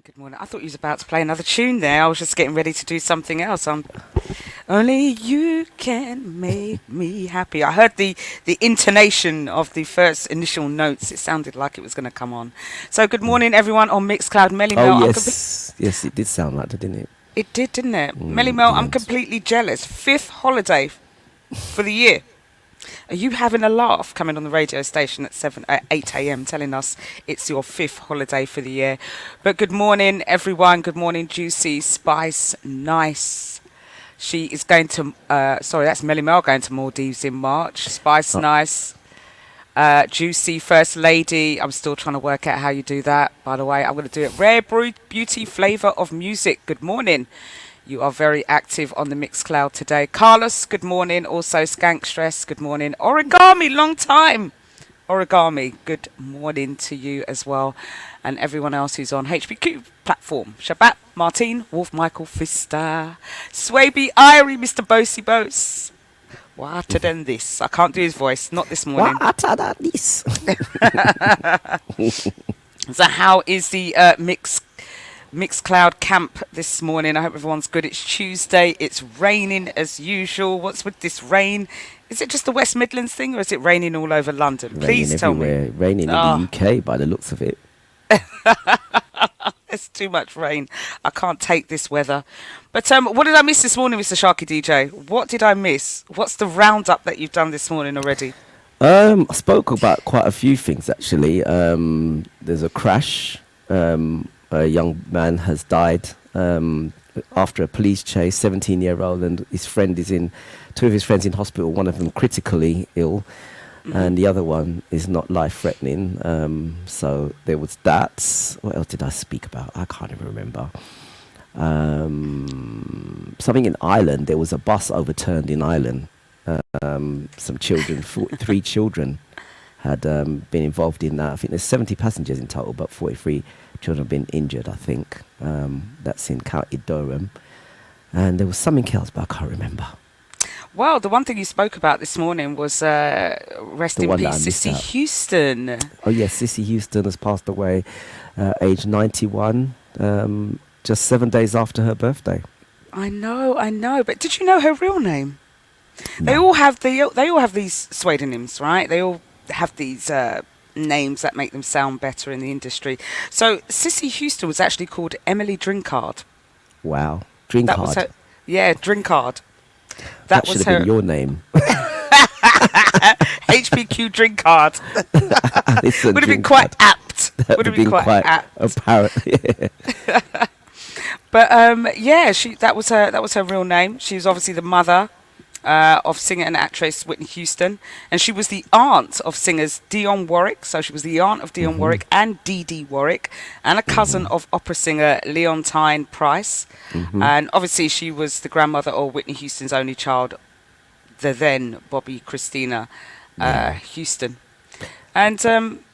Good morning. I thought you was about to play another tune there. I was just getting ready to do something else. Only you can make me happy. I heard the intonation of the first initial notes. It sounded like it was going to come on. So good morning, everyone on Mixcloud. Melly Oh Mel. yes, yes, it did sound like that, didn't it? It did, didn't it? Melly Mel, I'm Yes. completely jealous. Fifth holiday for the year. Are you having a laugh coming on the radio station at 8 a.m. telling us it's your fifth holiday for the year? But good morning, everyone. Good morning, Juicy, Spice, Nice. She is going to, that's Melly Mel going to Maldives in March. Spice, Oh, Nice. Juicy, First Lady. I'm still trying to work out how you do that, by the way. I'm going to do it. Rare Beauty, Flavour of Music. Good morning. You are very active on the Mixcloud today. Carlos, good morning. Also, Skank Stress, good morning. Origami, long time. Origami, good morning to you as well. And everyone else who's on HPQ platform. Shabbat, Martine, Wolf, Michael, Fista, Swaby, Irie, Mr. Bosey Bose. Whiter than this. I can't do his voice, not this morning. what are this? So how is the Mixcloud camp this morning? I hope everyone's good. It's Tuesday. It's raining as usual. What's with this rain? Is it just the West Midlands thing, or is it raining all over London? Raining Please tell me. everywhere. Raining in the UK by the looks of it. It's too much rain. I can't take this weather. But what did I miss this morning, Mr. Sharky DJ? What did I miss? What's the roundup that you've done this morning already? I spoke about quite a few things actually. There's a crash. A young man has died after a police chase. 17-year-old, and his friend is in. Two of his friends in hospital. One of them critically ill, and the other one is not life-threatening. So there was that. What else did I speak about? I can't even remember. Something in Ireland. There was a bus overturned in Ireland. Some children, 3 children, had been involved in that. I think there's 70 passengers in total, but 43 children have been injured, I think. That's in County Durham. And there was something else, but I can't remember. Well, the one thing you spoke about this morning was rest The in one that I peace, missed Sissy out. Houston. Oh yes, Sissy Houston has passed away, age 91, just 7 days after her birthday. I know. But did you know her real name? They No. all have they all have these pseudonyms, right? They all have these names that make them sound better in the industry. So Sissy Houston was actually called Emily Drinkard. Wow. Drink That hard. was her. Yeah, Drinkard. That That should was have her. been your name. HPQ Drinkard. Listen, Would have been drink quite hard. apt. That Would have been quite apt. apparent. Yeah. But yeah, that was her real name. She was obviously the mother of singer and actress Whitney Houston, and she was the aunt of singers Dionne Warwick. So she was the aunt of Dionne Warwick and Dee Dee Warwick, and a cousin of opera singer Leontine Price. And obviously, she was the grandmother of Whitney Houston's only child, the then Bobby Christina Houston. And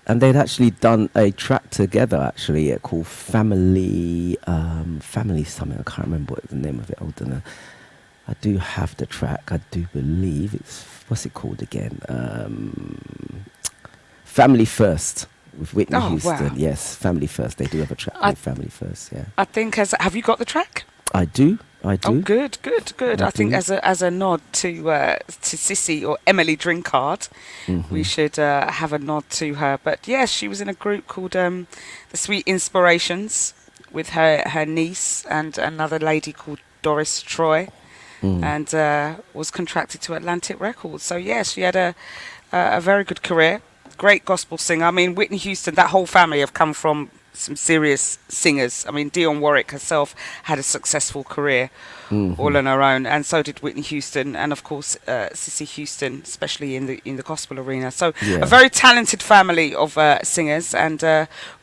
And they'd actually done a track together, actually, called Family something. I can't remember what the name of it. Hold on. I do have the track. I do believe it's, what's it called again? Family First with Whitney Houston. Wow. Yes, Family First. They do have a track called Family First. Yeah, I think have you got the track? I do. Oh, good. I I think do. as a nod to Sissy or Emily Drinkard, we should have a nod to her. But yes, she was in a group called the Sweet Inspirations with her niece and another lady called Doris Troy, and was contracted to Atlantic Records. So yes, she had a very good career. Great gospel singer. I mean, Whitney Houston, that whole family have come from some serious singers. I mean, Dionne Warwick herself had a successful career all on her own, and so did Whitney Houston, and of course Sissy Houston, especially in the gospel arena. So Yeah. a very talented family of singers, and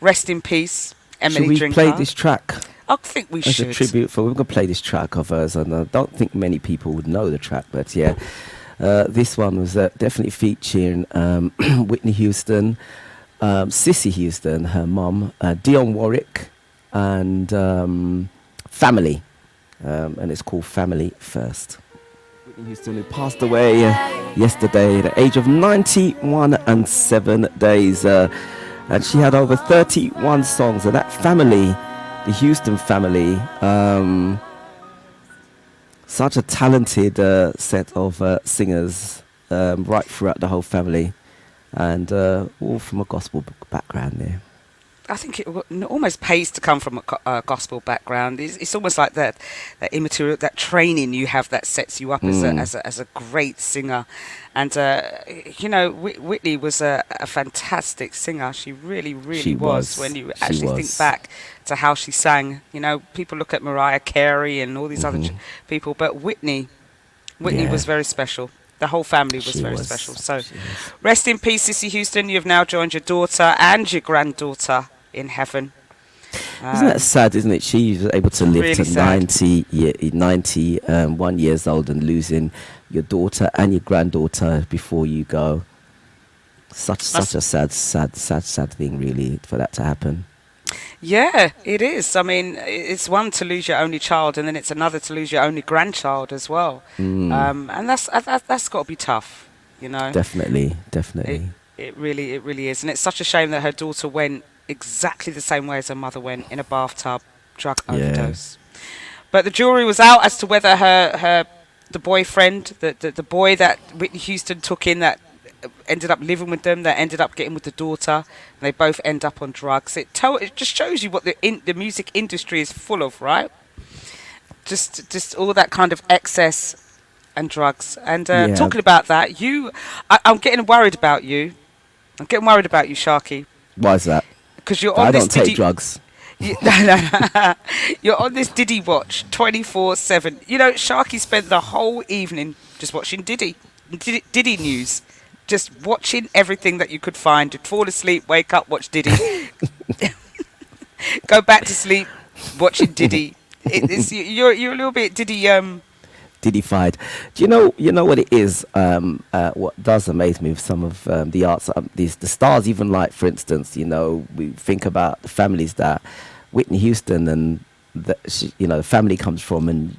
rest in peace, Emily Should we Drinkard. play this track I think we as should. a tribute? We're going to play this track of hers, and I don't think many people would know the track, but yeah. This one was definitely featuring Whitney Houston, Sissy Houston, her mum, Dionne Warwick, and family. And it's called Family First. Whitney Houston, who passed away yesterday at the age of 91 and 7 days. And she had over 31 songs, and that family the Houston family. Such a talented set of singers right throughout the whole family, and all from a gospel background there. I think it almost pays to come from a gospel background. It's almost like that immaterial, that training you have that sets you up as a great singer. And Whitney was a fantastic singer. She really, really She was. was. When you She actually think was. back to how she sang, people look at Mariah Carey and all these other people, but Whitney Yeah. was very special. The whole family was She very was. special. So, She was. rest in peace, Sissy Houston. You have now joined your daughter and your granddaughter in heaven. Isn't that sad, isn't it? She was able to live Really to sad. 91 years old and losing your daughter and your granddaughter before you go. Such a sad thing, really, for that to happen. Yeah, it is. I mean, it's one to lose your only child, and then it's another to lose your only grandchild as well. And that's got to be tough, you know. Definitely, It definitely. it really is, and it's such a shame that her daughter went exactly the same way as her mother went, in a bathtub, drug Yeah. overdose. But the jury was out as to whether the boyfriend, the boy that Whitney Houston took in, that ended up living with them, that ended up getting with the daughter, and they both end up on drugs. It just shows you what the music industry is full of, right? Just all that kind of excess and drugs. And Yeah. talking about that, I'm getting worried about you. I'm getting worried about you, Sharky, Why is that? because you're I on this don't take Diddy. drugs. No. You're on this Diddy watch 24/7. Sharky spent the whole evening just watching Diddy news, just watching everything that you could find. You'd fall asleep, wake up, watch Diddy, go back to sleep, watching Diddy. You're a little bit Diddy. Diddy-fied. Do you know what it is? What does amaze me with some of the arts, the stars, even like, for instance, we think about the families that Whitney Houston and the family comes from, and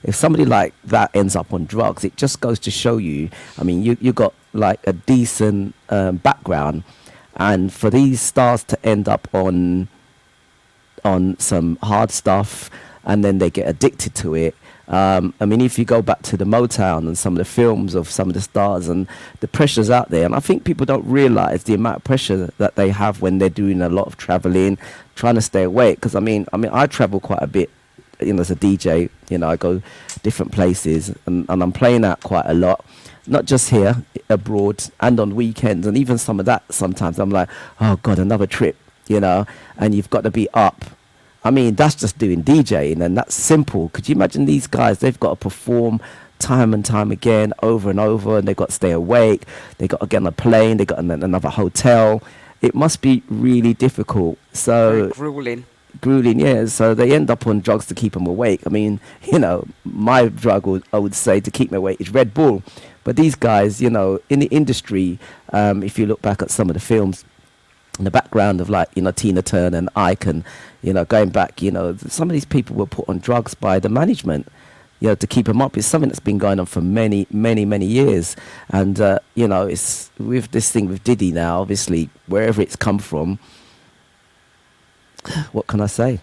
if somebody like that ends up on drugs, it just goes to show you. I mean, you got like a decent background, and for these stars to end up on some hard stuff, and then they get addicted to it. I mean, if you go back to the Motown and some of the films of some of the stars, and the pressure's out there, and I think people don't realize the amount of pressure that they have when they're doing a lot of traveling, trying to stay awake. Because I mean, I travel quite a bit, as a DJ. I go different places, and I'm playing out quite a lot, not just here, abroad, and on weekends, and even some of that. Sometimes I'm like, oh God, another trip, and you've got to be up. I mean, that's just doing DJing, and that's simple. Could you imagine these guys? They've got to perform time and time again, over and over, and they've got to stay awake. They've got to get on a plane. They've got another hotel. It must be really difficult. Very So grueling. yeah. So they end up on drugs to keep them awake. I mean, my drug, I would say, to keep me awake is Red Bull. But these guys, in the industry, if you look back at some of the films, in the background of, like, Tina Turner and Ike, and going back, some of these people were put on drugs by the management, to keep them up. It's something that's been going on for many years, and it's with this thing with Diddy now, obviously, wherever it's come from. What can I say?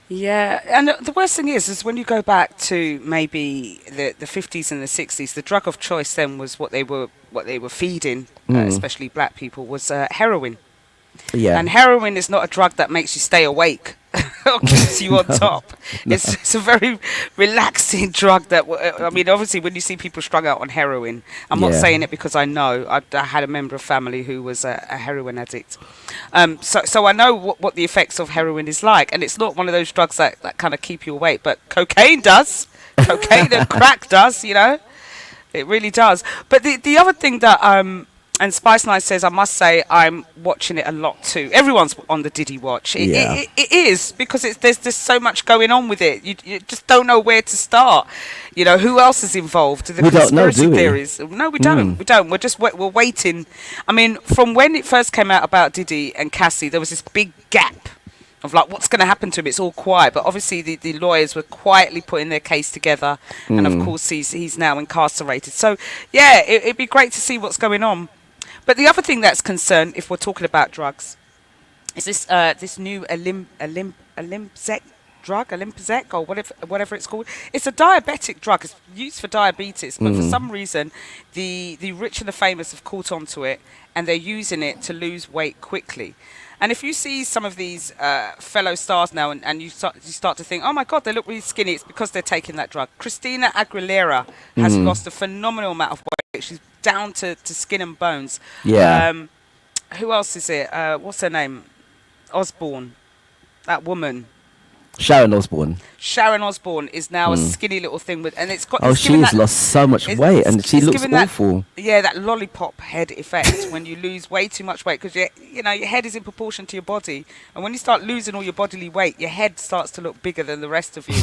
Yeah, and the worst thing is when you go back to maybe the 50s and the 60s, the drug of choice then was what they were feeding, especially black people, was heroin. Yeah. And heroin is not a drug that makes you stay awake or keeps you on top. It's a very relaxing drug that, I mean, obviously when you see people strung out on heroin, I'm not Yeah. saying it because I know. I had a member of family who was a heroin addict. So I know what the effects of heroin is like. And it's not one of those drugs that kind of keep you awake, but cocaine does. Cocaine and crack does, It really does. But the other thing that and Spice Night says, I must say, I'm watching it a lot too. Everyone's on the Diddy watch. Yeah. It is, because there's so much going on with it. You just don't know where to start. Who else is involved? The We don't know, conspiracy do we? theories. No, we don't. We don't. We're waiting. I mean, from when it first came out about Diddy and Cassie, there was this big gap of like, what's going to happen to him? It's all quiet. But obviously the lawyers were quietly putting their case together. And of course he's now incarcerated. So yeah, it'd be great to see what's going on. But the other thing that's concerned, if we're talking about drugs, is this new Olympzec drug, Olympzec, or whatever it's called. It's a diabetic drug. It's used for diabetes, but for some reason, the rich and the famous have caught onto it, and they're using it to lose weight quickly. And if you see some of these fellow stars now, and you start to think, oh my God, they look really skinny, it's because they're taking that drug. Christina Aguilera has lost a phenomenal amount of weight. She's down to skin and bones. Yeah. Who else is it? What's her name? Osbourne. That woman. Sharon Osbourne. Sharon Osbourne is now a skinny little thing with, and it's got. Oh, she's lost so much weight, and she looks awful. That lollipop head effect when you lose way too much weight, because your head is in proportion to your body, and when you start losing all your bodily weight, your head starts to look bigger than the rest of you.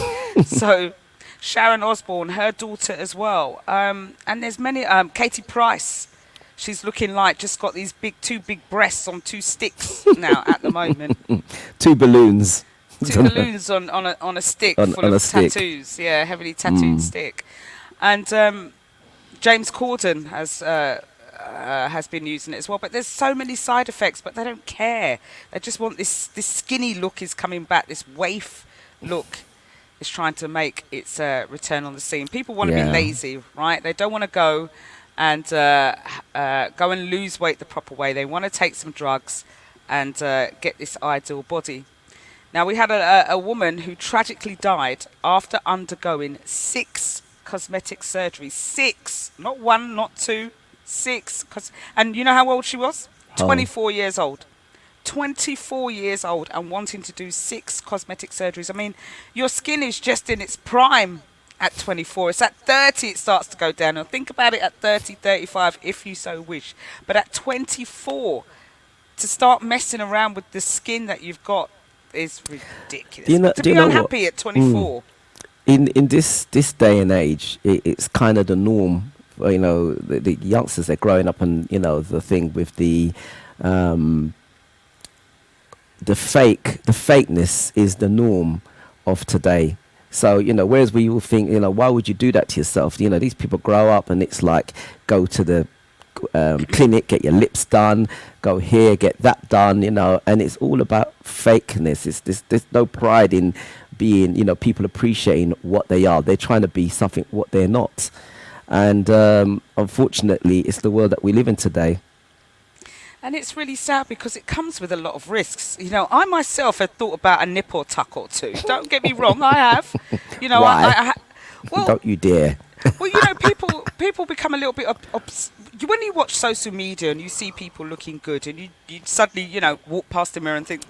So, Sharon Osbourne, her daughter as well, and there's many. Katie Price, she's looking like just got these two big breasts on two sticks now at the moment. Two balloons. Two balloons on a stick full of tattoos. Yeah, heavily tattooed stick. And James Corden has been using it as well. But there's so many side effects, but they don't care. They just want this skinny look is coming back. This waif look is trying to make its return on the scene. People want to be lazy, right? They don't want to go and lose weight the proper way. They want to take some drugs and get this ideal body. Now, we had a woman who tragically died after undergoing 6 cosmetic surgeries. 6, not 1, not 2, 6. And you know how old she was? 24 years old. 24 years old and wanting to do 6 cosmetic surgeries. I mean, your skin is just in its prime at 24. It's at 30 it starts to go down. Now, think about it at 30, 35 if you so wish. But at 24, to start messing around with the skin that you've got is ridiculous. To be unhappy at 24. In this day and age, it's kind of the norm. The youngsters, they're growing up, and the thing with the fakeness is the norm of today. So whereas we all think, why would you do that to yourself? These people grow up, and it's like, go to the clinic, get your lips done, go here, get that done, and it's all about fakeness. There's no pride in being, people appreciating what they are. They're trying to be something what they're not. And unfortunately, it's the world that we live in today. And it's really sad because it comes with a lot of risks. I myself have thought about a nipple tuck or two. Don't get me wrong, I have. Why? Well, don't you dare. Well, people become a little bit when you watch social media and you see people looking good, and you suddenly walk past the mirror and think,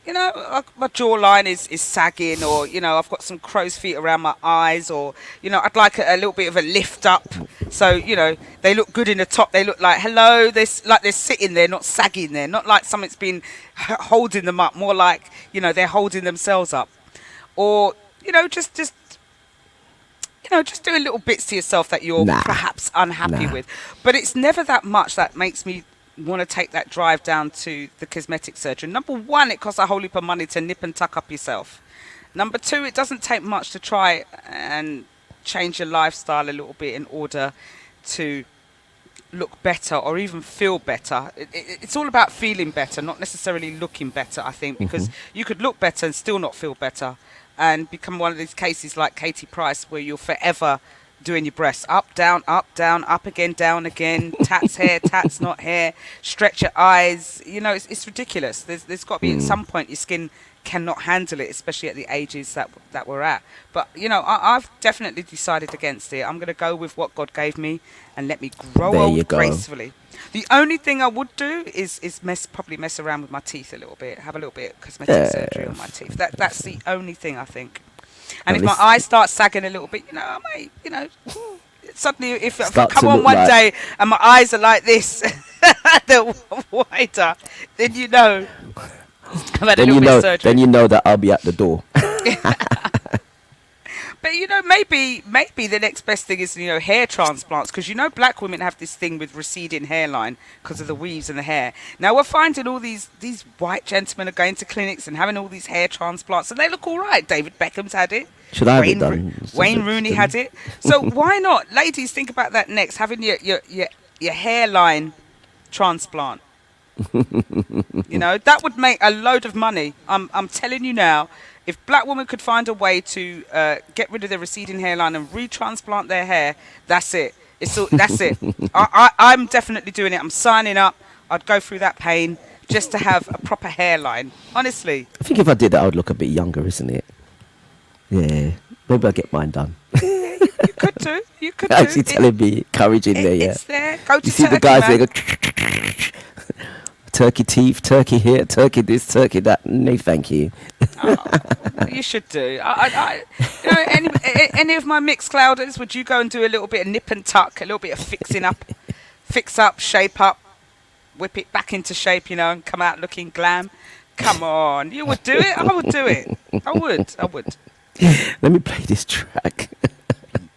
my jawline is sagging, or I've got some crow's feet around my eyes, or I'd like a little bit of a lift up, so they look good in the top. They look like they're sitting there, not sagging there, not like something's been holding them up, more like they're holding themselves up, or just doing little bits to yourself that you're perhaps unhappy with. But it's never that much that makes me want to take that drive down to the cosmetic surgeon. Number one, it costs a whole heap of money to nip and tuck up yourself. Number two, it doesn't take much to try and change your lifestyle a little bit in order to look better or even feel better. It's all about feeling better, not necessarily looking better, I think, because you could look better and still not feel better, and become one of these cases like Katie Price, where you're forever doing your breasts up, down, up again, down again, tats hair, tats not hair, stretch your eyes. It's ridiculous. There's got to be at some point your skin cannot handle it, especially at the ages that we're at. But I've definitely decided against it. I'm going to go with what God gave me and let me grow old gracefully. The only thing I would do is probably mess around with my teeth a little bit, have a little bit of cosmetic surgery on my teeth. That's the only thing, I think. And if my eyes start sagging a little bit, I might, suddenly if I come on one day and my eyes are like this, they're wider, then I've had a little bit of surgery. Then that I'll be at the door. But maybe the next best thing is hair transplants, because black women have this thing with receding hairline because of the weaves in the hair. Now we're finding all these white gentlemen are going to clinics and having all these hair transplants, and they look all right. David Beckham's had it. Should I have it done? Wayne Rooney had it. So why not, ladies? Think about that next, having your hairline transplant. You know, that would make a load of money. I'm telling you now, if black women could find a way to get rid of their receding hairline and retransplant their hair, that's it. That's it. I'm definitely doing it. I'm signing up. I'd go through that pain just to have a proper hairline. Honestly, I think if I did that, I would look a bit younger, isn't it? Yeah. Maybe I'll get mine done. you could do. You could do. Actually telling me courage in there, yeah. It's there. Go to You see Turkey, the guys man. there go, turkey teeth, turkey here, turkey this, turkey that. No, thank you. Oh, you should do. You know, any of my mixed clouders, would you go and do a little bit of nip and tuck, a little bit of fixing up, fix up, shape up, whip it back into shape, you know, and come out looking glam? Come on, you would do it. I would do it. I would. Let me play this track.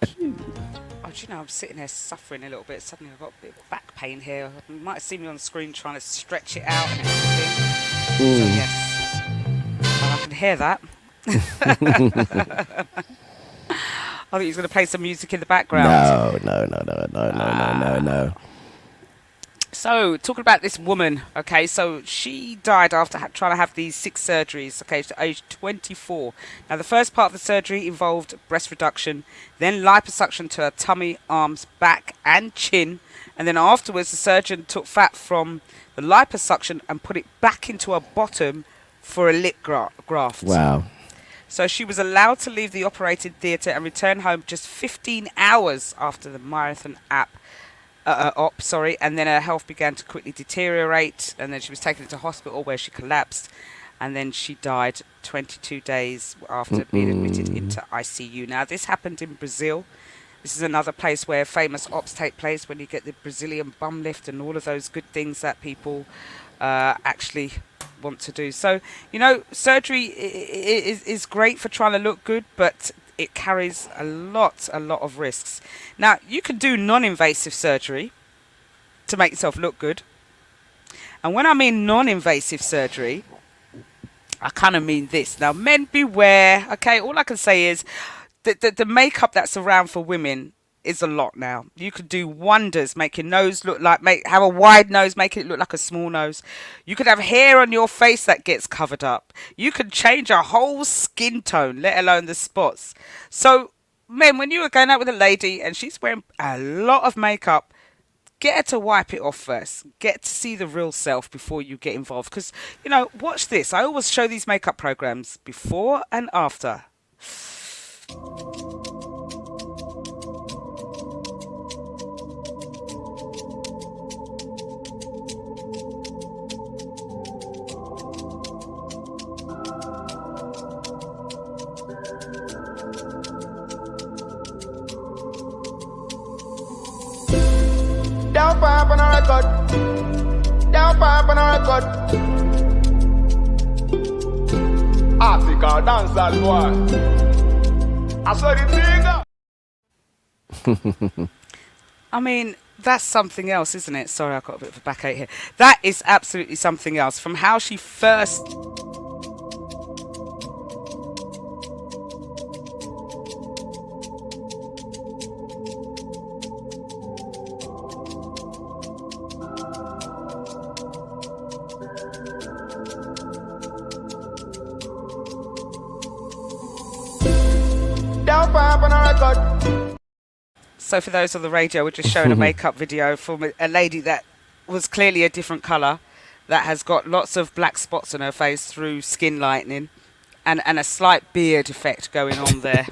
Oh, do you know, I'm sitting there suffering a little bit. Suddenly I've got a bit of back pain here. You might have seen me on the screen trying to stretch it out and everything. So yes, and I can hear that. I think he's going to play some music in the background. No. So, talking about this woman, okay, so she died after trying to have these 6 surgeries, okay, to age 24. Now, the first part of the surgery involved breast reduction, then liposuction to her tummy, arms, back, and chin. And then afterwards, the surgeon took fat from the liposuction and put it back into her bottom for a lip graft. Wow. So she was allowed to leave the operating theatre and return home just 15 hours after the marathon and then her health began to quickly deteriorate, and then she was taken into hospital where she collapsed, and then she died 22 days after being admitted into ICU. Now, this happened in Brazil. This is another place where famous ops take place, when you get the Brazilian bum lift and all of those good things that people actually want to do. So, you know, surgery is great for trying to look good, but it carries a lot of risks. Now, you can do non-invasive surgery to make yourself look good. And when I mean non-invasive surgery, I kind of mean this. Now, men beware, okay? All I can say is the makeup that's around for women is a lot now. You could do wonders, make your nose look like, have a wide nose, make it look like a small nose. You could have hair on your face that gets covered up. You could change a whole skin tone, let alone the spots. So, men, when you are going out with a lady and she's wearing a lot of makeup, get her to wipe it off first. Get to see the real self before you get involved. Because, you know, watch this. I always show these makeup programs before and after. Down pop on a record. Down pop on a record. Africa dancehall boy. I saw the thing. I mean, that's something else, isn't it? Sorry, I've got a bit of a backache here. That is absolutely something else. From how she first... Down pop on a record. So for those on the radio, we're just showing a makeup video from a lady that was clearly a different colour, that has got lots of black spots on her face through skin lightening, and a slight beard effect going on there.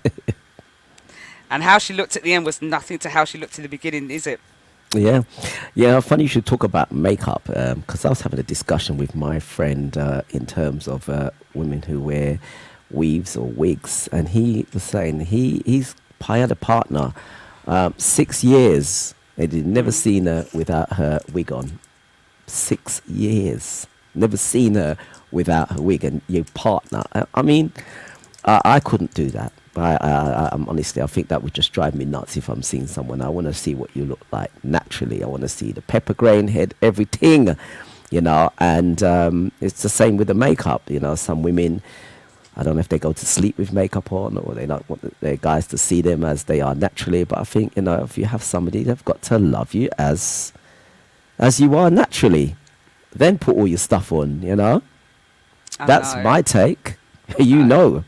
And how she looked at the end was nothing to how she looked in the beginning, is it? Yeah. Funny you should talk about makeup, because I was having a discussion with my friend in terms of women who wear weaves or wigs, and he was saying he's had a partner 6 years, and he'd never seen her without her wig on. 6 years, never seen her without her wig, and your partner. I mean, I couldn't do that. I'm honestly, I think that would just drive me nuts if I'm seeing someone. I want to see what you look like naturally. I want to see the pepper grain head, everything, you know. And it's the same with the makeup. You know, some women, I don't know if they go to sleep with makeup on, or they don't want their guys to see them as they are naturally. But I think, you know, if you have somebody, they've got to love you as you are naturally. then put all your stuff on, you know. I That's know. my take. You know.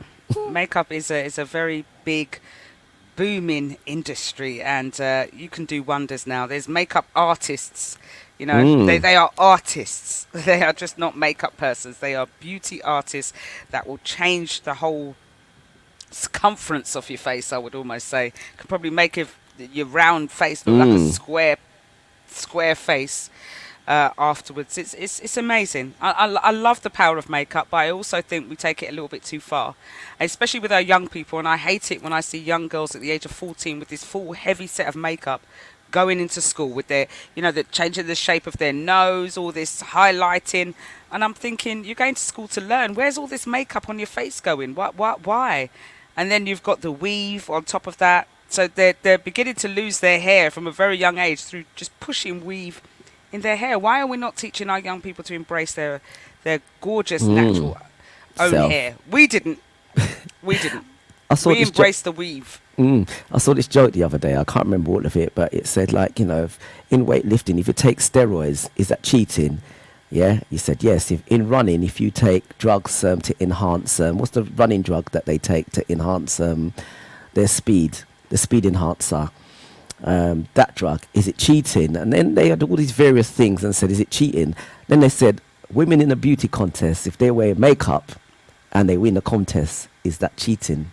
Makeup is a very big booming industry, and you can do wonders now. There's makeup artists, you know, they are artists. They are just not makeup persons. They are beauty artists that will change the whole circumference of your face, I would almost say. Could probably make your round face look like a square face afterwards. It's amazing. I love the power of makeup, but I also think we take it a little bit too far, especially with our young people. And I hate it when I see young girls at the age of 14 with this full heavy set of makeup going into school with their, you know, the changing the shape of their nose, all this highlighting. And I'm thinking, you're going to school to learn. Where's all this makeup on your face going? Why? And then you've got the weave on top of that. So they're beginning to lose their hair from a very young age through just pushing weave in their hair. Why are we not teaching our young people to embrace their gorgeous natural own Self. hair? We didn't. I saw We this embraced the weave. I saw this joke the other day. I can't remember all of it, but it said, like, you know, in weightlifting, if you take steroids, is that cheating? Yeah, he said yes. If in running, if you take drugs to enhance, what's the running drug that they take to enhance their speed, the speed enhancer? That drug, is it cheating? And then they had all these various things and said, is it cheating? Then they said, women in a beauty contest, if they wear makeup and they win the contest, is that cheating?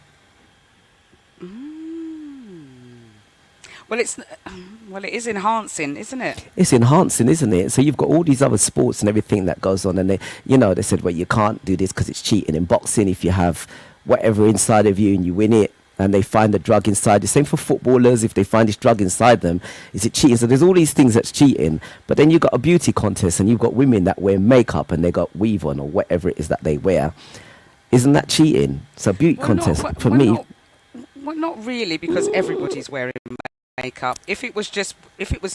Well, it is enhancing, isn't it? It's enhancing, isn't it? So you've got all these other sports and everything that goes on, and they, you know, they said, well, you can't do this because it's cheating. In boxing, if you have whatever inside of you and you win it, and they find the drug inside. The same for footballers. If they find this drug inside them, is it cheating? So there's all these things that's cheating. But then you've got a beauty contest and you've got women that wear makeup and they got weave on or whatever it is that they wear. Isn't that cheating? So beauty contest, for me... Not really, because everybody's wearing makeup. If it was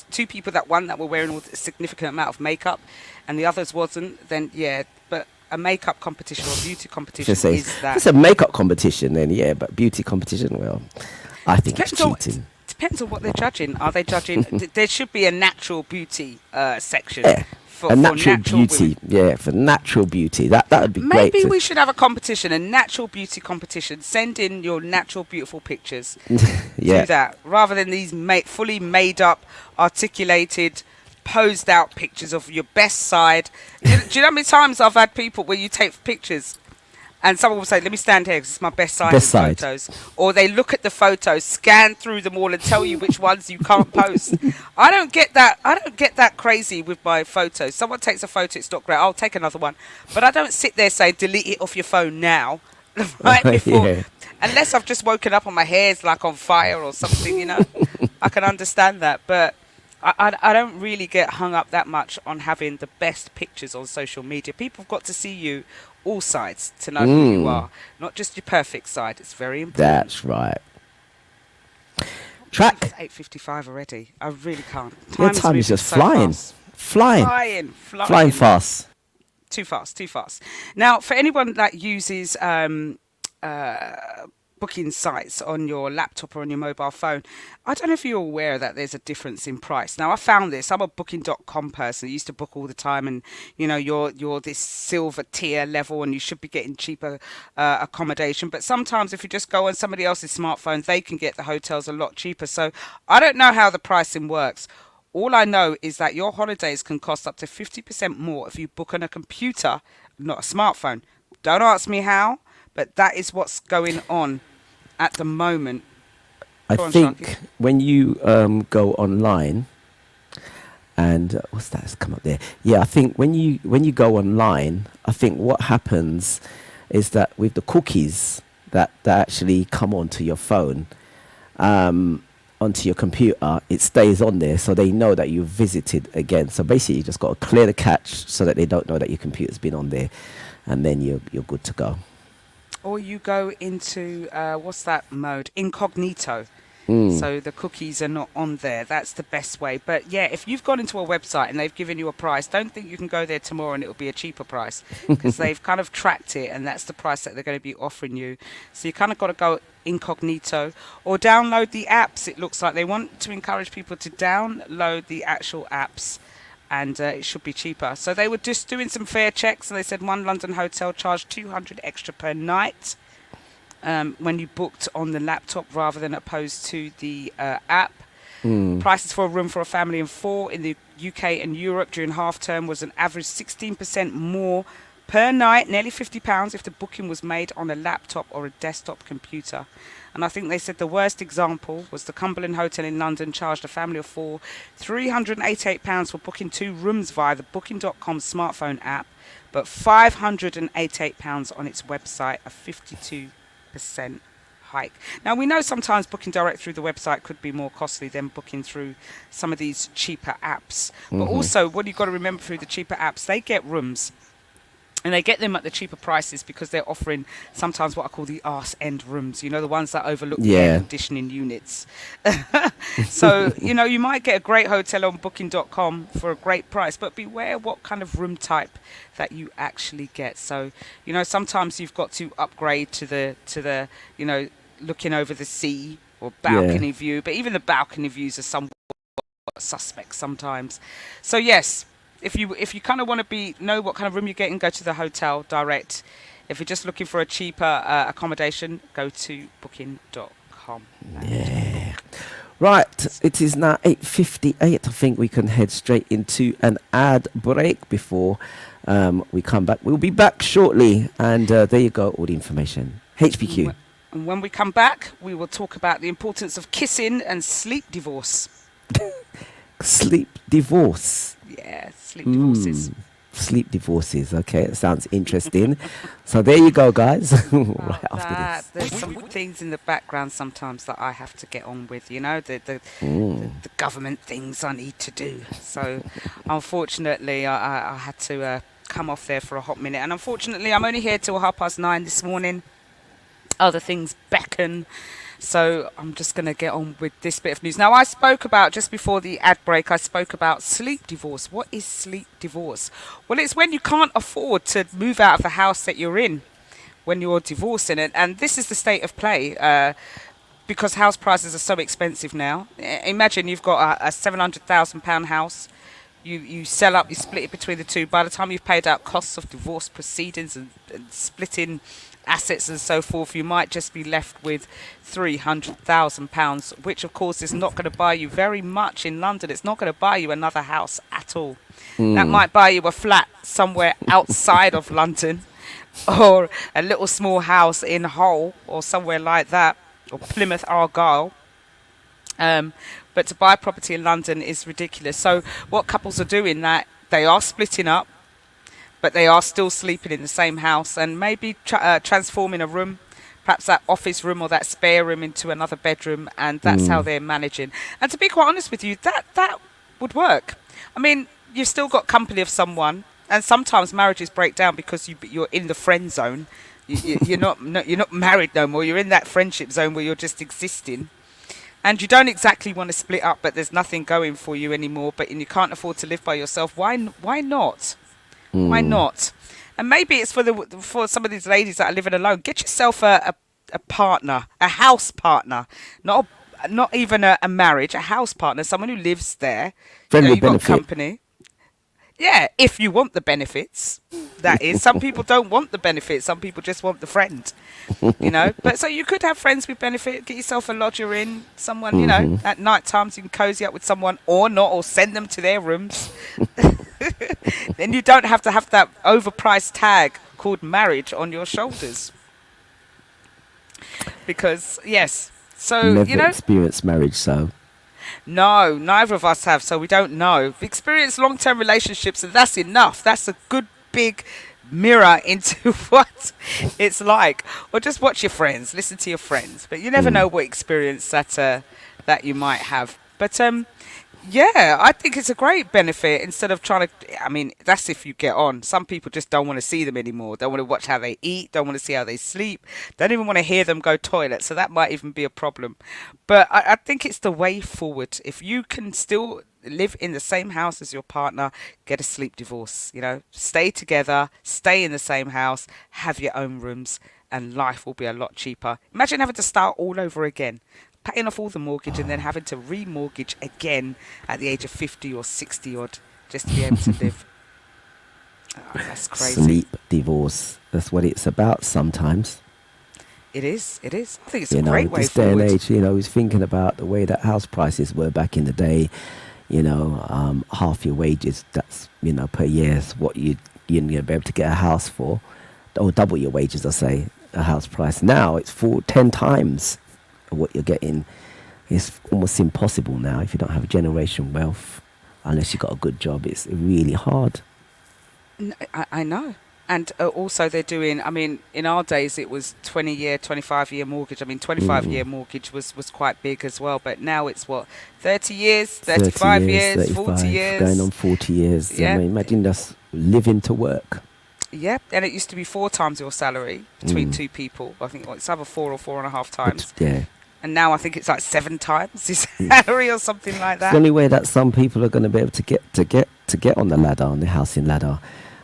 two people that won that were wearing a significant amount of makeup and the others wasn't, then yeah, but a makeup competition or a beauty competition is that. If it's a makeup competition, then yeah, but beauty competition, well, I think it's cheating. Depends on what they're judging. Are they judging? There should be a natural beauty section. Yeah. For natural natural beauty, women. yeah, for natural beauty. That would be great. Maybe we should have a competition, a natural beauty competition. Send in your natural, beautiful pictures. Yeah. Do that rather than these fully made up, articulated, posed out pictures of your best side. Do you know how many times I've had people where you take pictures and someone will say, "Let me stand here because it's my best side." Photos, or they look at the photos, scan through them all, and tell you which ones you can't post. I don't get that. I don't get that crazy with my photos. Someone takes a photo, it's not great. I'll take another one, but I don't sit there saying, "Delete it off your phone now," right before. Yeah. Unless I've just woken up and my hair's like on fire or something, you know. I can understand that, but I don't really get hung up that much on having the best pictures on social media. People have got to see you all sides to know who you are, not just your perfect side. It's very important. That's right. Track. It's 8:55 already. I really can't. Time is just flying. Flying fast. Too fast. Now, for anyone that uses booking sites on your laptop or on your mobile phone, I don't know if you're aware that there's a difference in price. Now, I found this. I'm a booking.com person. I used to book all the time, and you know, you're this silver tier level and you should be getting cheaper accommodation. But sometimes if you just go on somebody else's smartphone, they can get the hotels a lot cheaper. So I don't know how the pricing works. All I know is that your holidays can cost up to 50% more if you book on a computer, not a smartphone. Don't ask me how, but that is what's going on at the moment. I think when you go online, and what's that? It's come up there. Yeah, I think when you go online, I think what happens is that with the cookies that actually come onto your phone, onto your computer, it stays on there, so they know that you've visited again. So basically, you just got to clear the cache so that they don't know that your computer's been on there, and then you're good to go. Or you go into, what's that mode? Incognito. So the cookies are not on there. That's the best way. But yeah, if you've gone into a website and they've given you a price, don't think you can go there tomorrow and it'll be a cheaper price, because they've kind of tracked it and that's the price that they're going to be offering you. So you kind of got to go incognito or download the apps. It looks like they want to encourage people to download the actual apps and it should be cheaper. So they were just doing some fare checks, and they said one London hotel charged 200 extra per night when you booked on the laptop rather than opposed to the app. Prices for a room for a family of 4 in the UK and Europe during half term was an average 16% more per night, nearly £50 if the booking was made on a laptop or a desktop computer. And I think they said the worst example was the Cumberland Hotel in London charged a family of 4 £388 for booking 2 rooms via the Booking.com smartphone app, but £588 on its website, a 52% hike. Now, we know sometimes booking direct through the website could be more costly than booking through some of these cheaper apps. But also, what you've got to remember through the cheaper apps, they get rooms. And they get them at the cheaper prices because they're offering sometimes what I call the arse end rooms, you know, the ones that overlook the air conditioning units. So, you know, you might get a great hotel on Booking.com for a great price, but beware what kind of room type that you actually get. So, you know, sometimes you've got to upgrade to the you know, looking over the sea or balcony view, but even the balcony views are somewhat suspect sometimes. So, yes. If you kind of want to know what kind of room you're getting, go to the hotel direct. If you're just looking for a cheaper accommodation, go to Booking.com. Yeah. Right, it is now 8:58. I think we can head straight into an ad break before we come back. We'll be back shortly, and there you go, all the information. HPQ. And when we come back, we will talk about the importance of kissing and sleep divorce. Sleep divorce. Yeah, sleep divorces. Sleep divorces. Okay, it sounds interesting. So there you go, guys. Right after this. There's some things in the background sometimes that I have to get on with, you know, the government things I need to do. So unfortunately, I had to come off there for a hot minute. And unfortunately, I'm only here till 9:30 this morning. Other things beckon. So I'm just going to get on with this bit of news. Now, I spoke about, just before the ad break, I spoke about sleep divorce. What is sleep divorce? Well, it's when you can't afford to move out of the house that you're in when you're divorcing it. And this is the state of play because house prices are so expensive now. Imagine you've got a £700,000 house. You sell up, you split it between the two. By the time you've paid out costs of divorce proceedings and splitting assets and so forth, you might just be left with £300,000, which of course is not going to buy you very much in London. It's not going to buy you another house at all. That might buy you a flat somewhere outside of London, or a little small house in Hull or somewhere like that, or Plymouth Argyle. But to buy property in London is ridiculous. So what couples are doing, that they are splitting up, but they are still sleeping in the same house, and maybe transforming a room, perhaps that office room or that spare room, into another bedroom, and that's how they're managing. And to be quite honest with you, that would work. I mean, you've still got company of someone, and sometimes marriages break down because you're in the friend zone. You're not married no more. You're in that friendship zone where you're just existing. And you don't exactly want to split up, but there's nothing going for you anymore, and you can't afford to live by yourself. Why not? Why not? And maybe it's for some of these ladies that are living alone. Get yourself a partner, a house partner, not even a marriage, a house partner, someone who lives there. Friendly you've got benefit. company. Yeah, if you want the benefits, that is. Some people don't want the benefits. Some people just want the friend, you know. But so you could have friends with benefit. Get yourself a lodger in, someone, you know, at night times you can cozy up with someone or not, or send them to their rooms. Then you don't have to have that overpriced tag called marriage on your shoulders. Because, yes, so, Never you know. experienced marriage, so. No, neither of us have, so we don't know. We've experienced long-term relationships, and that's enough. That's a good big mirror into what it's like. Or just watch your friends, listen to your friends. But you never know what experience that you might have. But yeah, I think it's a great benefit instead of trying to. I mean, that's if you get on. Some people just don't want to see them anymore. Don't want to watch how they eat. Don't want to see how they sleep. Don't even want to hear them go toilet. So that might even be a problem. But I think it's the way forward. If you can still live in the same house as your partner, get a sleep divorce. You know, stay together, stay in the same house, have your own rooms, and life will be a lot cheaper. Imagine having to start all over again, paying off all the mortgage and then having to remortgage again at the age of 50 or 60 odd. just to be able to live. Oh, that's crazy. Sleep divorce. That's what it's about sometimes. It is. I think it's You a know, great way this day forward. and age, you know, he's thinking about the way that house prices were back in the day. You know, half your wages, that's, you know, per year is what you'd be able to get a house for. Or double your wages, I say, a house price. Now it's 10 times what you're getting. It's almost impossible now if you don't have generation wealth, unless you've got a good job. It's really hard. I know. And also they're doing, I mean, in our days it was 20-year, 25-year mortgage. I mean, 25-year mortgage was quite big as well. But now it's what, 30 years, 35 years, 40 years. Going on 40 years. Yeah. I mean, imagine just living to work. Yeah, and it used to be 4 times your salary between two people. I think it's either 4 or 4.5 times. Yeah. And now I think it's like 7 times your salary or something like that. It's the only way that some people are going to be able to get on the ladder, on the housing ladder.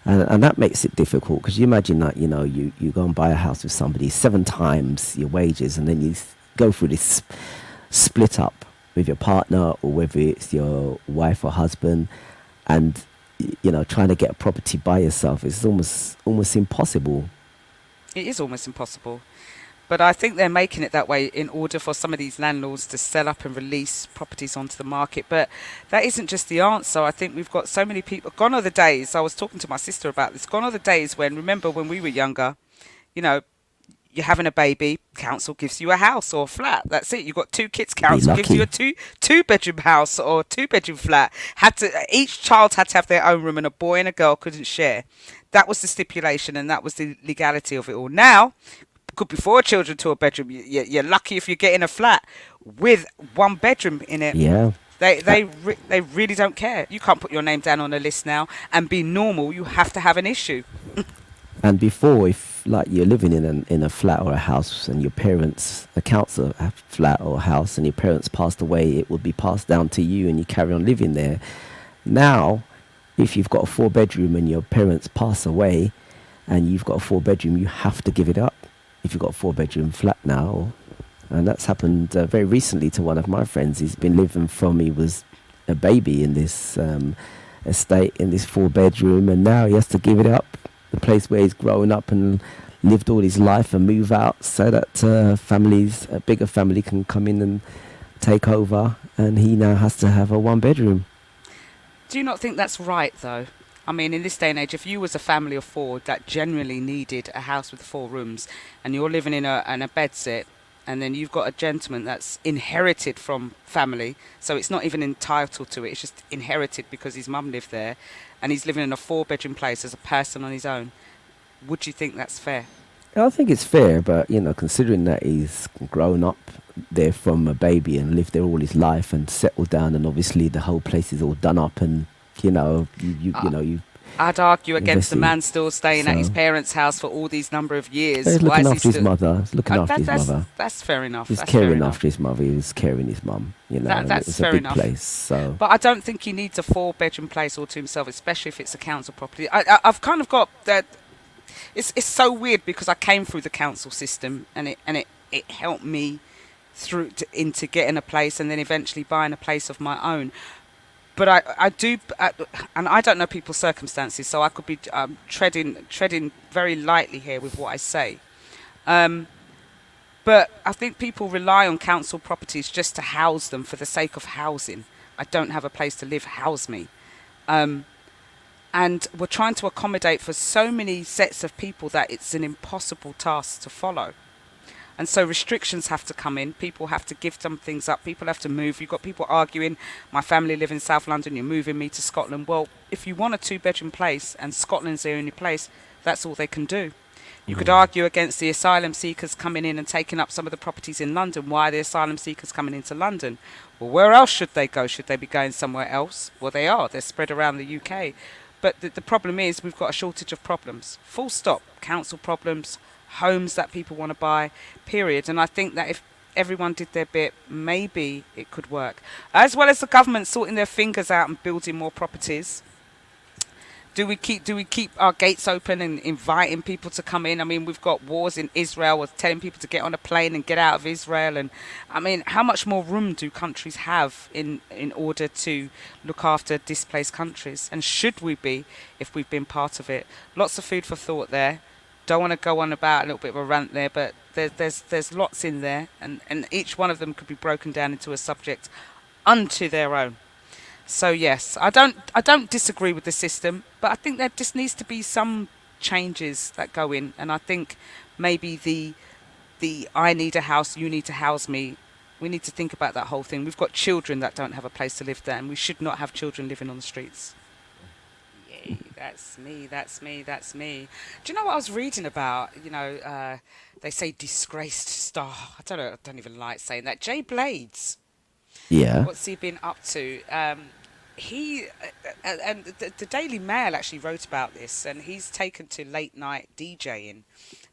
And that makes it difficult, because you imagine that, you know, you go and buy a house with somebody 7 times your wages, and then you go through this split up with your partner, or whether it's your wife or husband, and, you know, trying to get a property by yourself is almost impossible. It is almost impossible. But I think they're making it that way in order for some of these landlords to sell up and release properties onto the market. But that isn't just the answer. I think we've got so many people. Gone are the days, I was talking to my sister about this, gone are the days when, remember when we were younger, you know, you're having a baby, council gives you a house or a flat. That's it. You've got 2 kids, council gives you a two-bedroom house or 2-bedroom flat. Each child had to have their own room, and a boy and a girl couldn't share. That was the stipulation, and that was the legality of it all. Now, could be 4 children to a bedroom. You're lucky if you get in a flat with 1 bedroom in it. Yeah. They really don't care. You can't put your name down on a list now and be normal. You have to have an issue. And before, if like you're living in a flat or a house, and your parents, a council flat or a house, and your parents passed away, it would be passed down to you, and you carry on living there. Now, if you've got a 4-bedroom and your parents pass away, and you've got a 4-bedroom, you have to give it up. If you've got a 4-bedroom flat now, and that's happened very recently to one of my friends. He's been living from he was a baby in this estate, in this 4-bedroom, and now he has to give it up, the place where he's grown up and lived all his life, and move out so that a bigger family can come in and take over, and he now has to have a 1-bedroom. Do you not think that's right, though? I mean, in this day and age, if you was a family of 4 that genuinely needed a house with 4 rooms, and you're living in a bedsit, and then you've got a gentleman that's inherited from family, so it's not even entitled to it, it's just inherited because his mum lived there, and he's living in a 4-bedroom place as a person on his own, would you think that's fair? I think it's fair, but, you know, considering that he's grown up there from a baby and lived there all his life and settled down, and obviously the whole place is all done up, and you know, I'd argue against the man still staying at his parents' house for all these number of years. He's looking after his mother. He's looking after his mother. That's fair enough. He's caring after his mother. He was caring his mum. You know, that's fair enough. It's a big enough. place. So, but I don't think he needs a 4-bedroom place all to himself, especially if it's a council property. I've kind of got that. It's so weird because I came through the council system, and it helped me through into getting a place, and then eventually buying a place of my own. But I do, and I don't know people's circumstances, so I could be treading very lightly here with what I say. But I think people rely on council properties just to house them for the sake of housing. I don't have a place to live, house me. And we're trying to accommodate for so many sets of people that it's an impossible task to follow. And so restrictions have to come in. People have to give some things up. People have to move. You've got people arguing, my family live in South London, you're moving me to Scotland. Well, if you want a 2-bedroom place and Scotland's the only place, that's all they can do. You could argue against the asylum seekers coming in and taking up some of the properties in London. Why are the asylum seekers coming into London? Well, where else should they go? Should they be going somewhere else? Well, they are. They're spread around the UK. But the problem is we've got a shortage of problems. Full stop. Council problems, homes that people want to buy, period. And I think that if everyone did their bit, maybe it could work. As well as the government sorting their fingers out and building more properties. Do we keep our gates open and inviting people to come in? I mean, we've got wars in Israel. We're telling people to get on a plane and get out of Israel. And I mean, how much more room do countries have in order to look after displaced countries? And should we be, if we've been part of it? Lots of food for thought there. Don't want to go on about a little bit of a rant there, but there's lots in there, and each one of them could be broken down into a subject unto their own. So yes, I don't disagree with the system, but I think there just needs to be some changes that go in, and I think maybe the I need a house, you need to house me. We need to think about that whole thing. We've got children that don't have a place to live there, and we should not have children living on the streets. Yay, that's me, that's me, that's me. Do you know what I was reading about? You know, they say disgraced star. I don't even like saying that. Jay Blades. Yeah. What's he been up to? And the Daily Mail actually wrote about this, and he's taken to late night DJing,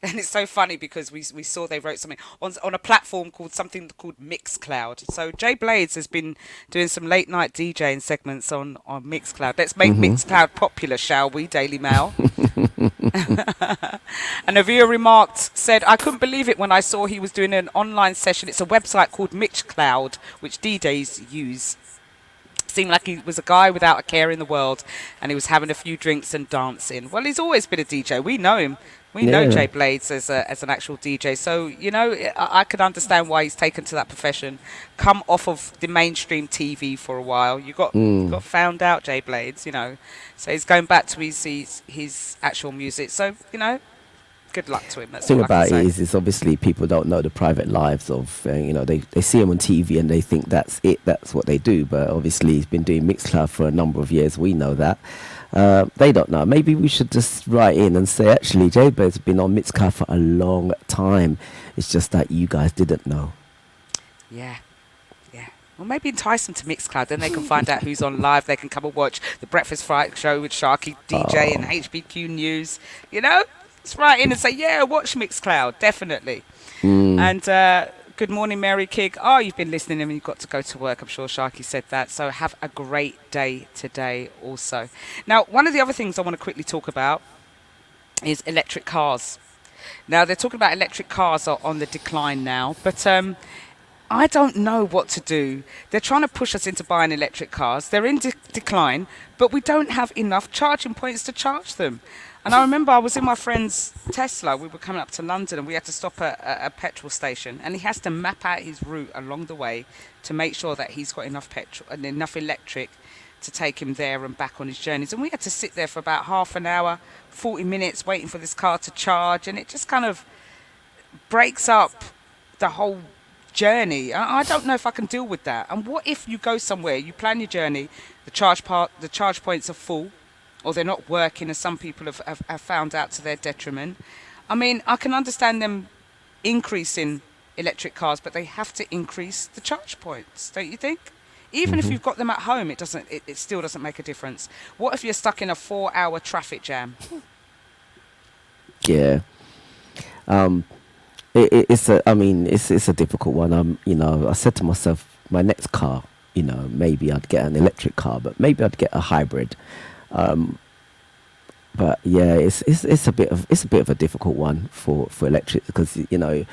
and it's so funny because we saw they wrote something on a platform called Mixcloud. So Jay Blades has been doing some late night DJing segments on Mixcloud. Let's make Mixcloud popular, shall we, Daily Mail? And a viewer said, I couldn't believe it when I saw he was doing an online session. It's a website called Mixcloud, which DJs use. Seemed like he was a guy without a care in the world, and he was having a few drinks and dancing. Well, he's always been a DJ. We know him. We know Jay Blades as an actual DJ. So, you know, I could understand why he's taken to that profession. Come off of the mainstream TV for a while. You got found out, Jay Blades, you know. So he's going back to his actual music. So, you know, good luck to him. The thing about it is obviously people don't know the private lives of, you know, they see him on TV and they think that's it, that's what they do. But obviously he's been doing Mixcloud for a number of years. We know that. They don't know. Maybe we should just write in and say, actually, Jay Blade's been on Mixcloud for a long time. It's just that you guys didn't know. Yeah. Well, maybe entice them to Mixcloud, then they can find out who's on live. They can come and watch the Breakfast Friday Show with SharkyDJ and HPQ News. You know, let's write in and say, yeah, watch Mixcloud, definitely. And good morning, Mary Kig. Oh, you've been listening and you've got to go to work. I'm sure Sharky said that. So have a great day today also. Now, one of the other things I want to quickly talk about is electric cars. Now, they're talking about electric cars are on the decline now, but I don't know what to do. They're trying to push us into buying electric cars. They're in decline, but we don't have enough charging points to charge them. And I remember I was in my friend's Tesla. We were coming up to London and we had to stop at a petrol station. And he has to map out his route along the way to make sure that he's got enough petrol and enough electric to take him there and back on his journeys. And we had to sit there for about half an hour, 40 minutes waiting for this car to charge. And it just kind of breaks up the whole journey. I don't know if I can deal with that. And what if you go somewhere, you plan your journey, the charge points are full, or they're not working, as some people have found out to their detriment. I mean, I can understand them increasing electric cars, but they have to increase the charge points, don't you think? Even if you've got them at home, it still doesn't make a difference. What if you're stuck in a 4-hour traffic jam? Yeah. It's a difficult one. You know, I said to myself, my next car, you know, maybe I'd get an electric car, but maybe I'd get a hybrid. But yeah, it's a bit of a difficult one for electric, because you know,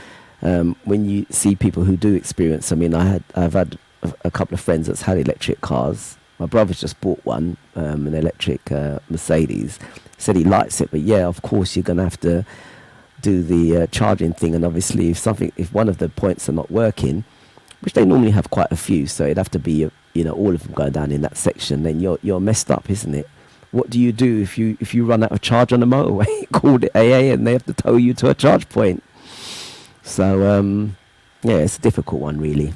when you see people who do experience, I mean, I've had a couple of friends that's had electric cars. My brother's just bought one, an electric Mercedes. Said he likes it, but yeah, of course you're gonna have to do the charging thing, and obviously if one of the points are not working, which they normally have quite a few, so it'd have to be you know, all of them going down in that section, then you're messed up, isn't it? What do you do if you run out of charge on the motorway? Call the AA and they have to tow you to a charge point. So yeah, it's a difficult one, really.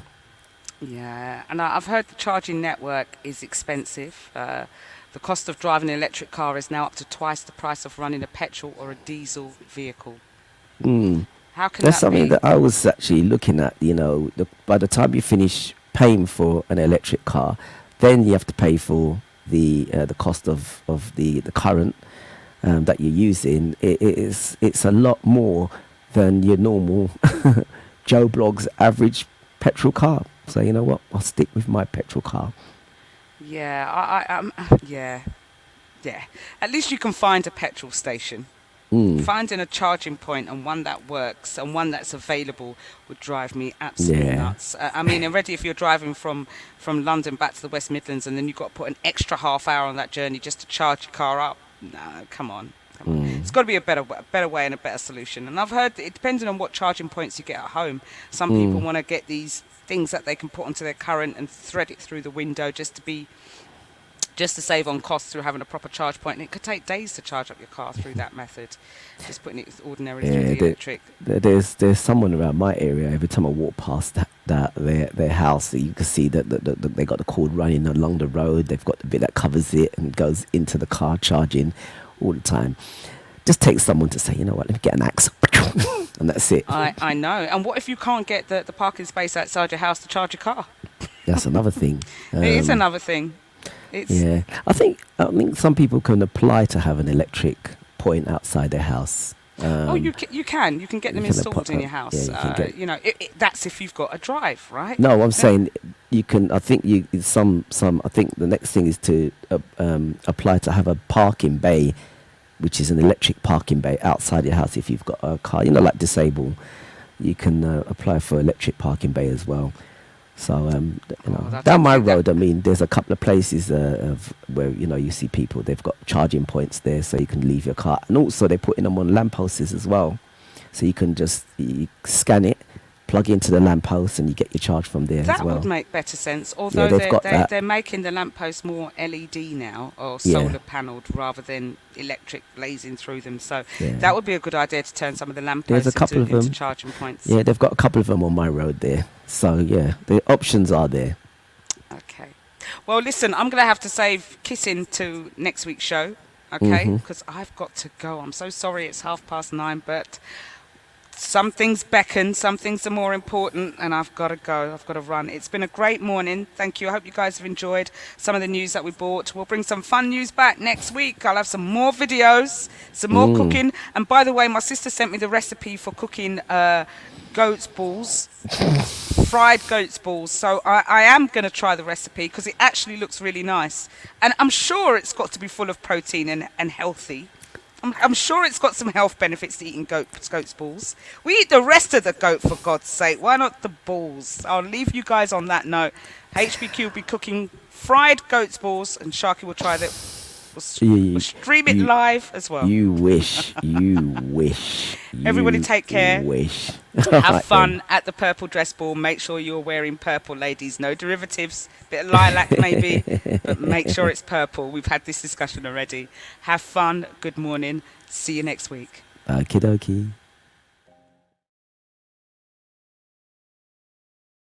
Yeah, and I've heard the charging network is expensive. The cost of driving an electric car is now up to twice the price of running a petrol or a diesel vehicle. How can That's that something be? that I was actually looking at. You know, by the time you finish paying for an electric car, then you have to pay for the cost of the current that you're using. It's a lot more than your normal Joe Blogg's average petrol car. So you know what? I'll stick with my petrol car. Yeah, yeah. yeah, at least you can find a petrol station. Finding a charging point and one that works and one that's available would drive me absolutely nuts. I mean, already if you're driving from London back to the West Midlands and then you've got to put an extra half hour on that journey just to charge your car up, no, come on. It's got to be a better way and a better solution. And I've heard that it depending on what charging points you get at home, some people want to get these things that they can put onto their current and thread it through the window just to save on costs through having a proper charge point. And it could take days to charge up your car through that method, just putting it ordinarily through the electric. There's someone around my area. Every time I walk past their house, you can see that they got the cord running along the road. They've got the bit that covers it and goes into the car charging all the time. Just takes someone to say, you know what, let me get an axe. And that's it. I know. And what if you can't get the parking space outside your house to charge your car? That's another thing. It is another thing. Yeah, I think some people can apply to have an electric point outside their house. You can get them installed in your house. Yeah, that's if you've got a drive, right? No, I'm saying you can. I think I think the next thing is to apply to have a parking bay, which is an electric parking bay outside your house. If you've got a car, like disabled, you can apply for electric parking bay as well. So down my road, I mean, there's a couple of places where you see people. They've got charging points there, so you can leave your car, and also they're putting them on lampposts as well, so you can just scan it, plug into the lamppost, and you get your charge from there as well. That would make better sense. Although they're making the lampposts more LED now, or solar panelled rather than electric blazing through them. So that would be a good idea to turn some of the lampposts into charging points. Yeah, they've got a couple of them on my road there. So yeah, the options are there. Okay. Well, listen, I'm going to have to save kissing to next week's show, okay? Because I've got to go. I'm so sorry it's 9:30, but some things beckon, some things are more important, and I've got to go. I've got to run. It's been a great morning. Thank you. I hope you guys have enjoyed some of the news that we brought. We'll bring some fun news back next week. I'll have some more videos, some more cooking. And by the way, my sister sent me the recipe for cooking goat's balls, fried goat's balls. So I am going to try the recipe because it actually looks really nice. And I'm sure it's got to be full of protein and healthy. I'm sure it's got some health benefits to eating goat's balls. We eat the rest of the goat, for God's sake. Why not the balls? I'll leave you guys on that note. HPQ will be cooking fried goat's balls, and Sharky will try that. We'll stream it live as well. You wish. Everybody take care. Wish. Have fun at the Purple Dress Ball. Make sure you're wearing purple, ladies. No derivatives. Bit of lilac maybe, but make sure it's purple. We've had this discussion already. Have fun. Good morning. See you next week. Okie dokie.